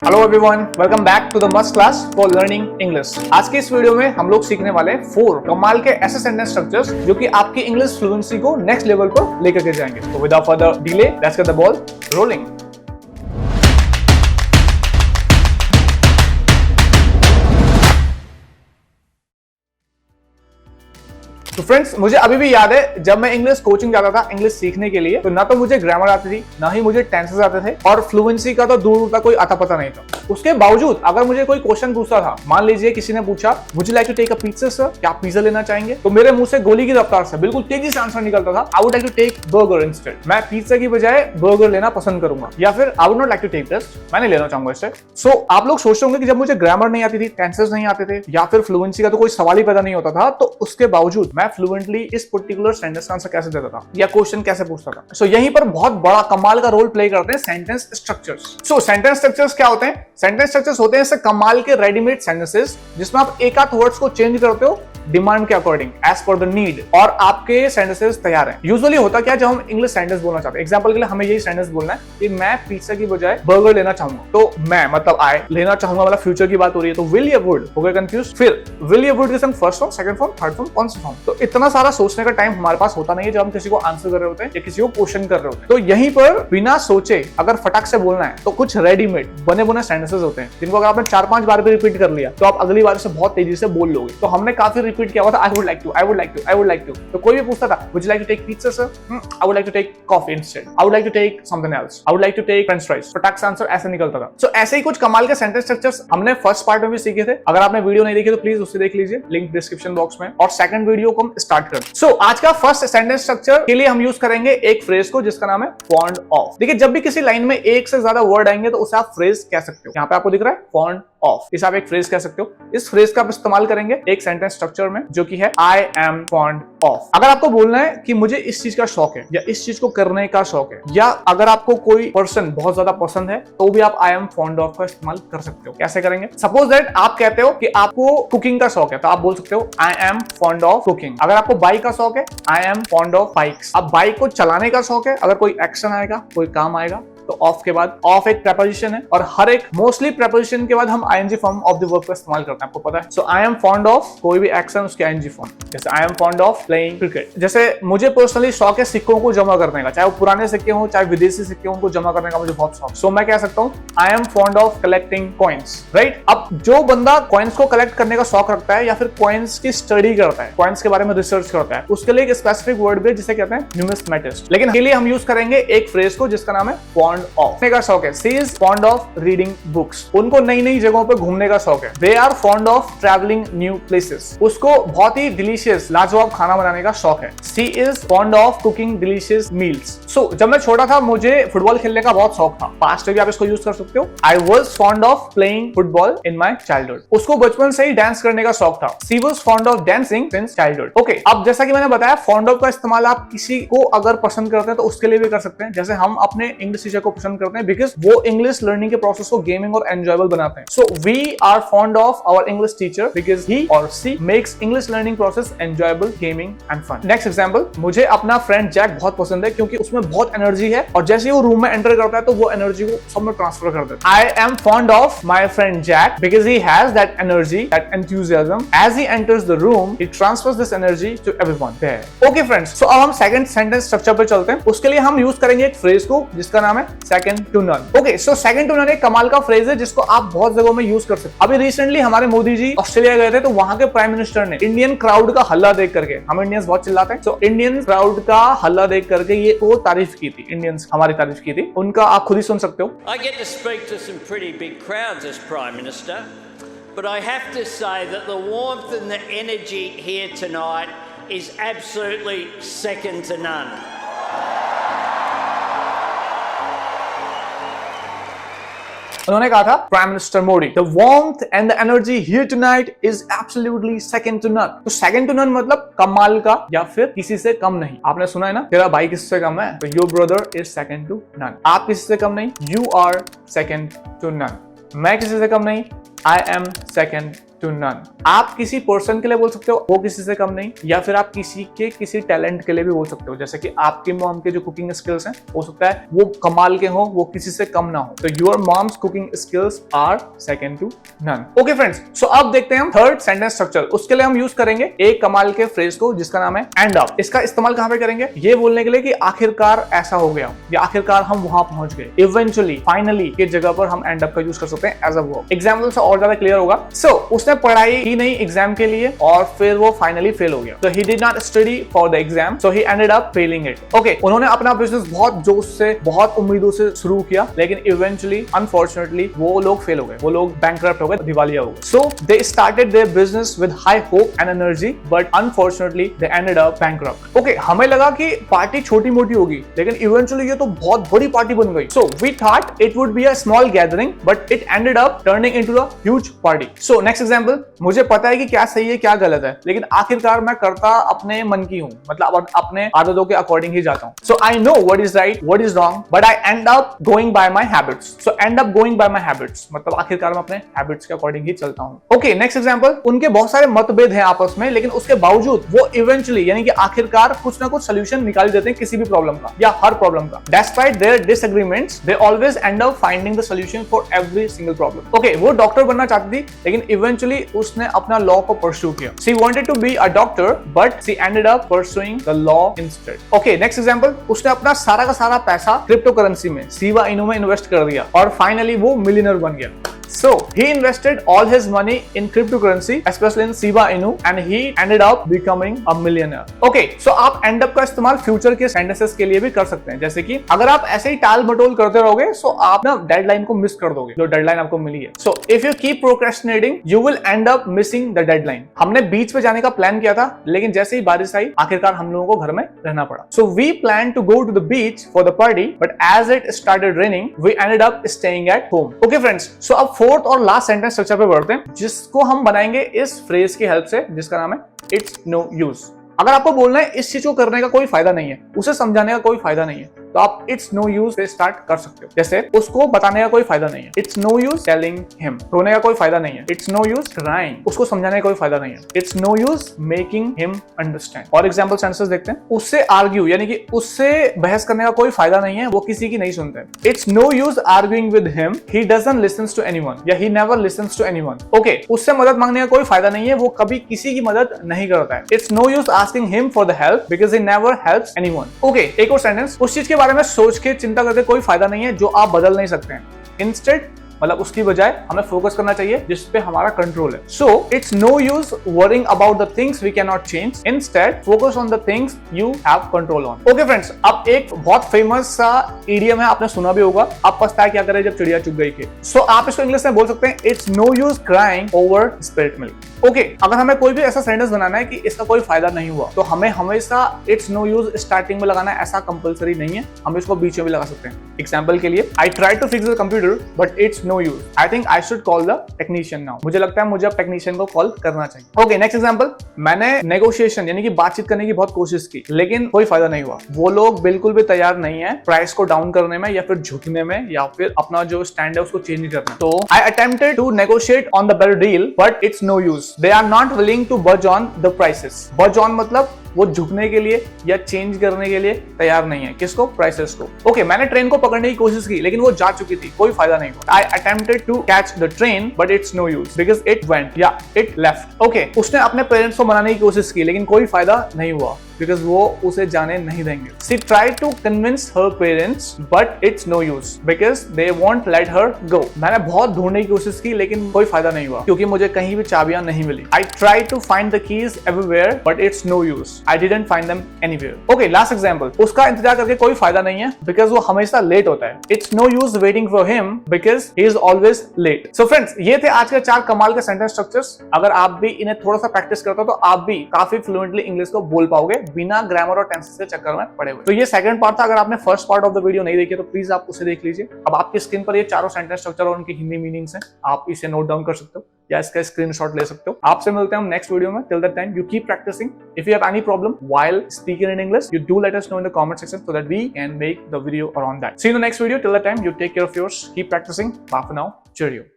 Hello everyone, welcome back to the must class for learning English. आज के इस video में हम लोग सीखने वाले 4 कमाल के ऐसे सेंटेंस स्ट्रक्चर्स जो कि आपकी इंग्लिश फ्लुएंसी को नेक्स्ट लेवल पर लेकर के जाएंगे। तो without further delay, let's get the ball rolling. तो फ्रेंड्स, मुझे अभी भी याद है जब मैं इंग्लिश कोचिंग जाता था इंग्लिश सीखने के लिए, तो ना तो मुझे ग्रामर आती थी, ना ही मुझे टेंसेस आते थे, और फ्लुएंसी का तो दूर तक कोई आता पता नहीं था। उसके बावजूद अगर मुझे कोई क्वेश्चन पूछता था, मान लीजिए किसी ने पूछा would you like to take a pizza sir, क्या आप पिज़्ज़ा लेना चाहेंगे, तो मेरे मुंह से गोली की रफ्तार से बिल्कुल तेजी से आंसर निकलता था, I would like to take burger instead. मैं पिज़्ज़ा की बजाय बर्गर लेना पसंद करूंगा, या फिर I would not like to take this, मैं नहीं लेना चाहूंगा इससे। सो आप लोग सोचते होंगे कि जब मुझे ग्रामर नहीं आती थी, टेंसेस नहीं आते थे, या फिर फ्लुएंसी का तो कोई सवाल ही पैदा नहीं होता था, तो उसके बावजूद मैं फ्लुएंटली इस पर्टिकुलर सेंटेंस का आंसर कैसे देता था या क्वेश्चन कैसे पूछता था। सो यहीं पर बहुत बड़ा कमाल का रोल प्ले करते हैं सेंटेंस स्ट्रक्चर्स। सो सेंटेंस स्ट्रक्चर्स क्या होते हैं? सेंटेंस स्ट्रक्चर्स होते हैं ऐसे कमाल के रेडीमेड सेंटेंसेस जिसमें आप एक आध वर्ड्स को चेंज करते हो डिमांड के according, as per the need, और आपके सेंटेंसेस तैयार हैं। यूजुअली होता क्या, जब हम इंग्लिश सेंटेंस बोलना चाहते हैं, एग्जांपल के लिए हमें यही सेंटेंस बोलना है कि मैं पिज़्ज़ा की बजाय बर्गर लेना चाहूंगा, तो मैं मतलब आई लेना चाहूंगा मतलब फ्यूचर की बात हो रही है, तो विल या वुड हो गए कंफ्यूज। फिर विल या वुड के संग first form, second form, third form, कौन सा फॉर्म? तो इतना सारा सोचने का टाइम हमारे पास होता नहीं है जब हम किसी को आंसर कर रहे होते हैं या किसी को क्वेश्चन कर रहे होते हैं। तो यहीं पर बिना सोचे अगर फटाक से बोलना है तो कुछ रेडीमेड बने बुने सेंटेंसेस होते हैं जिनको अगर आपने 4-5 बार भी रिपीट कर लिया तो आप अगली बार से बहुत तेजी से बोल लोगे। तो हमने काफी रिपीट किया हुआ था I would like to, I would like to, I would like to. तो कोई भी पूछता था would you like to take pizza sir, I would like to take coffee instead, I would like to take something else, I would like to take French fries. फटाक से answer ऐसे निकलता था। सो ऐसे ही कुछ कमाल के सेंटेंस स्ट्रक्चर्स हमने फर्स्ट पार्ट में भी सीखे थे। अगर आपने वीडियो नहीं देखी तो प्लीज उससे देख लीजिए, लिंक डिस्क्रिप्शन बॉक्स में, और सेकंड वीडियो को हम स्टार्ट कर। सो आज का फर्स्ट सेंटेंस स्ट्रक्चर के लिए हम यूज करेंगे एक फ्रेज को जिसका नाम है फॉन्ड ऑफ। देखिए, जब भी किसी लाइन में एक से ज्यादा वर्ड आएंगे तो उसे आप फ्रेज कह सकते हो। यहाँ पे आपको दिख रहा है फॉन्ड ऑफ, इसे आप एक फ्रेज कह सकते हो। इस फ्रेज का आप इस्तेमाल करेंगे एक सेंटेंस स्ट्रक्चर में जो कि है आई एम फॉन्ड ऑफ। अगर आपको बोलना है कि मुझे इस चीज का शौक है या इस चीज को करने का शौक है, या अगर आपको कोई पर्सन बहुत ज्यादा पसंद है तो भी आप आई एम फॉन्ड ऑफ का इस्तेमाल कर सकते हो। कैसे करेंगे? सपोज दैट आप कहते हो कि आपको कुकिंग का शौक है, तो आप बोल सकते हो आई एम फॉन्ड ऑफ कुकिंग। अगर आपको बाइक का शौक है, I am fond of bikes. अब बाइक को चलाने का शौक है, अगर कोई एक्शन आएगा, कोई काम आएगा, तो ऑफ के बाद, ऑफ एक प्रेपोजिशन है, और हर एक मोस्टली प्रेपोजिशन के बाद हम ING form of the verb का इस्तेमाल करते हैं, आपको पता है। So I am fond of कोई भी एक्शन, उसके आईएनजी फॉर्म। जैसे I am fond of playing cricket. जैसे मुझे पर्सनली शौक है सिक्कों को जमा करने का, चाहे वो पुराने सिक्के हों चाहे विदेशी सिक्के हों, उनको जमा करने का मुझे बहुत शौक। सो मैं कह सकता हूँ आई am fond of collecting coins, right. अब जो बंदा कॉइन्स को कलेक्ट करने का शौक रखता है या फिर कॉइन्स की स्टडी करता है, कॉइन्स के बारे में रिसर्च करता है, उसके लिए एक स्पेसिफिक वर्ड भी जिसे कहते हैं न्यूमिस्मेटिस्ट। लेकिन के लिए हम यूज करेंगे एक फ्रेज को जिसका नाम है फॉन्ड ऑफ। का शौक है, she is fond of reading books. उनको नई नई जगहों पर घूमने का शौक है। They are fond of travelling new places. उसको बहुत ही डिलीशियस लाजवाब खाना बनाने का शौक है। She is fond of cooking delicious meals. So जब मैं छोटा था मुझे फुटबॉल खेलने का बहुत शौक था। पास्ट में भी आप इसको यूज कर सकते हो। I was fond of playing football in my childhood. उसको बचपन से ही डांस करने का शौक था। She was fond of dancing since childhood. Okay, अब जैसा कि मैंने बताया, फॉन्ड ऑफ का इस्तेमाल आप किसी को अगर पसंद करते हैं तो उसके लिए भी कर सकते हैं। जैसे हम अपने इंग्लिश टीचर को पसंद करते हैं बिकॉज वो इंग्लिश लर्निंग के प्रोसेस को गेमिंग और एंजॉयबल बनाते हैं। So we are fond of our English teacher because he और she makes English learning process enjoyable, gaming and fun. Next example, मुझे अपना फ्रेंड जैक बहुत पसंद है क्योंकि उसमें बहुत एनर्जी है, और जैसे ही वो रूम में एंटर करता है तो वो एनर्जी को सब में ट्रांसफर कर देता है। I am fond of my friend Jack because he has that energy, that enthusiasm. As he enters the room he transfers this energy to everyone there. Okay friends, so अब हम second sentence structure पे चलते हैं। उसके लिए हम use करेंगे एक फ्रेज को जिसका नाम है second to none. Okay, so second to none एक कमाल का फ्रेज है जिसको आप बहुत जगहों में यूज कर सकते हैं। अभी रिसेंटली हमारे मोदी जी ऑस्ट्रेलिया गए थे, तो वहां के प्राइम मिनिस्टर ने इंडियन क्राउड का हल्ला देख करके, हम इंडियंस बहुत चिल्लाते हैं, तो इंडियन क्राउड का हल्ला देख करके ये वो तारीफ की थी, इंडियंस हमारी तारीफ की थी। उनका आप खुद ही सुन सकते हो। I get to speak to some pretty big crowds as Prime Minister, but I have to say that the warmth and the energy here tonight is absolutely second to none. उन्होंने कहा था, prime minister Modi, the warmth and the energy here tonight is absolutely second to none. तो second to none मतलब कमाल का या फिर किसी से कम नहीं। आपने सुना है ना, तेरा भाई किससे कम है, तो your brother is second to none. आप किसी से कम नहीं, you are second to none. मैं किसी से कम नहीं, I am second to none. आप किसी पर्सन के लिए बोल सकते हो वो किसी से कम नहीं, या फिर आप किसी के किसी टैलेंट के लिए भी बोल सकते हो, जैसे कि आपकी मॉम के जो कुकिंग स्किल्स हैं हो सकता है वो कमाल के हो, वो किसी से कम ना हो, तो your mom's cooking skills are second to none. Okay friends, so अब देखते हैं हम थर्ड सेंटेंस स्ट्रक्चर. उसके लिए हम यूज करेंगे एक कमाल के फ्रेज को जिसका नाम है एंड अप. इसका इस्तेमाल कहां पे करेंगे? ये बोलने के लिए कि आखिरकार ऐसा हो गया या आखिरकार हम वहां पहुंच गए, इवेंचुअली, फाइनली की जगह पर हम एंड अप का यूज कर सकते हैं एज अ वर्ब. एग्जांपल से और ज्यादा क्लियर होगा. सो उसने पढ़ाई की नहीं एग्जाम के लिए और फिर वो फाइनली फेल हो गया. So he did not study for the exam, so he ended up failing it. Okay, उन्होंने अपना बिजनेस बहुत जोश से, बहुत उम्मीदों से शुरू किया, लेकिन इवेंचुअली अनफॉर्चुनेटली वो लोग फेल हो गए, वो लोग बैंकरप्ट हो गए, दिवालिया हो गए. So they started their business with high hope and energy, but unfortunately they ended up bankrupt. Okay, हमें लगा कि पार्टी छोटी मोटी होगी, लेकिन इवेंचुअली ये तो बहुत बड़ी पार्टी बन गई. So we thought it would be a small gathering, but it ended up turning into a huge party. So next example, मुझे पता है कि क्या सही है क्या गलत है, लेकिन आखिरकार मैं करता अपने मन की हूं, मतलब अपने आदतों के अकॉर्डिंग ही जाता हूं. So I know what is right what is wrong, but I end up going by my habits. So end up going by my habits मतलब आखिरकार मैं अपने हैबिट्स के अकॉर्डिंग ही चलता हूं. Okay, next example. उनके बहुत सारे मतभेद हैं आपस में, लेकिन उसके बावजूद वो इवेंचुअली यानी कि आखिरकार कुछ ना कुछ सोल्यूशन निकाल देते हैं किसी भी प्रॉब्लम का या हर प्रॉब्लम का. Despite their disagreements they always end up finding the solution for every single problem. Okay, वो डॉक्टर बनना चाहती थी, लेकिन इवेंचुअली उसने अपना लॉ को परस्यू किया. She wanted to be a doctor, but she ended up pursuing the law instead. Okay, next example. उसने अपना सारा का सारा पैसा क्रिप्टो करेंसी में, शिबा इनू में इन्वेस्ट कर दिया और फाइनली वो मिलियनर बन गया. So he invested all his money in cryptocurrency, especially in Shiba Inu, and he ended up becoming a millionaire. Okay, so आप end up का इस्तेमाल फ्यूचर के सेंटेंसेस के लिए भी कर सकते हैं, जैसे कि अगर आप ऐसे ही टाल मटोल करते रहोगे, so आप ना डेडलाइन को मिस कर दोगे जो डेडलाइन आपको मिली है. So if you keep procrastinating, you will end up missing the deadline. हमने बीच पे जाने का प्लान किया था, लेकिन जैसे ही बारिश आई आखिरकार हम लोगों को घर में रहना पड़ा. So we planned to go to the beach for the party, but as it started raining, we ended up staying at home. Okay friends, so अब फोर्थ और लास्ट सेंटेंस स्ट्रक्चर पे बढ़ते हैं, जिसको हम बनाएंगे इस फ्रेज की हेल्प से, जिसका नाम है इट्स नो यूज. अगर आपको बोलना है इस चीज को करने का कोई फायदा नहीं है, उसे समझाने का कोई फायदा नहीं है, तो आप इट्स नो यूज से स्टार्ट कर सकते हो. जैसे उसको बताने का कोई फायदा नहीं है, it's no use telling him. रोने का कोई फायदा नहीं है, इट्स नो यूज क्राइंग. उसको समझाने का कोई फायदा नहीं है, it's no use making him understand. और एग्जांपल सेंटेंसेस देखते हैं. उससे आर्ग्यू यानी कि उससे बहस करने का कोई फायदा नहीं है, वो किसी की नहीं सुनते. It's no use arguing with him, he doesn't listens to anyone या he never listens to anyone. Okay, उससे मदद मांगने का कोई फायदा नहीं है, वो कभी किसी की मदद नहीं करता है. It's no use asking him for the help because he never helps anyone. Okay, एक और सेंटेंस. उस चीज के बारे में सोच के चिंता करके कोई फायदा नहीं है जो आप बदल नहीं सकते हैं. इंस्टेड मतलब उसकी बजाय हमें फोकस करना चाहिए जिस पे हमारा कंट्रोल है. So it's no use worrying about the things we can not change, instead focus on the things you have control on. Okay friends, अब एक बहुत फेमस सा इडियम है, आपने सुना भी होगा, अब पछताए क्या करे जब चिड़िया चुग गई के. सो आप इसको इंग्लिश में बोल सकते हैं it's no use crying over spilt milk. Okay, अगर हमें कोई भी ऐसा सेंटेंस बनाना है कि इसका कोई फायदा नहीं हुआ, तो हमें हमेशा इट्स नो यूज स्टार्टिंग में लगाना है, ऐसा कंपलसरी नहीं है, हम इसको बीच में भी लगा सकते हैं. एग्जांपल के लिए, I try to fix the computer but it's no use, I think I should call the technician now. मुझे लगता है मुझे अब टेक्नीशियन को कॉल करना चाहिए. Okay, next example. मैंने नेगोशिएशन यानी कि बातचीत करने की बहुत कोशिश की, लेकिन कोई फायदा नहीं हुआ. वो लोग बिल्कुल भी तैयार नहीं है प्राइस को डाउन करने में या फिर झुकने में या फिर अपना जो स्टैंड है उसको चेंज करना. तो I attempted to negotiate on the better deal but it's no use, they are not willing to budge on the prices. Budge on मतलब वो झुकने के लिए या चेंज करने के लिए तैयार नहीं है. किसको? प्राइसेस को. ओके, मैंने ट्रेन को पकड़ने की कोशिश की, लेकिन वो जा चुकी थी, कोई फायदा नहीं हुआ. I attempted to catch the train but it's no use because it went या इट लेफ्ट. ओके, उसने अपने पेरेंट्स को मनाने की कोशिश की, लेकिन कोई फायदा नहीं हुआ बिकॉज वो उसे जाने नहीं देंगे. She tried to convince her parents but it's no use because they won't let her go. मैंने बहुत ढूंढने की कोशिश की, लेकिन कोई फायदा नहीं हुआ क्योंकि मुझे कहीं भी चाबियां नहीं मिली. I tried to find the keys everywhere but it's no use, I didn't find them anywhere. Okay, last example. उसका इंतजार करके कोई फायदा नहीं है बिकॉज वो हमेशा लेट होता है. It's no use waiting for him because he is always late. So friends, ये थे आज के 4 कमाल के सेंटेंस स्ट्रक्चर्स. अगर आप भी इन्हें थोड़ा सा प्रैक्टिस करते हो तो आप भी काफी फ्लुएंटली इंग्लिश को बोल पाओगे बिना ग्रामर और टेंसेस के चक्कर में पड़े हुए. तो ये सेकंड पार्ट था. अगर आपने first part of the video नहीं देखी तो प्लीज आप उसे देख लीजिए. अब आपकी स्क्रीन पर ये चारों सेंटेंस स्ट्रक्चर और उनकी हिंदी मीनिंग्स हैं, आप इसे नोट डाउन कर सकते हो या इसका स्क्रीनशॉट ले सकते हो. आपसे मिलते हैं हम नेक्स्ट वीडियो में. Till that time you keep practicing. If you have any problem while speaking in English, you do let us know in the comment section so that we can make the video around that. See you in the next video. Till that time, you take care of yours. Keep practicing. Bye for now. Cheerio.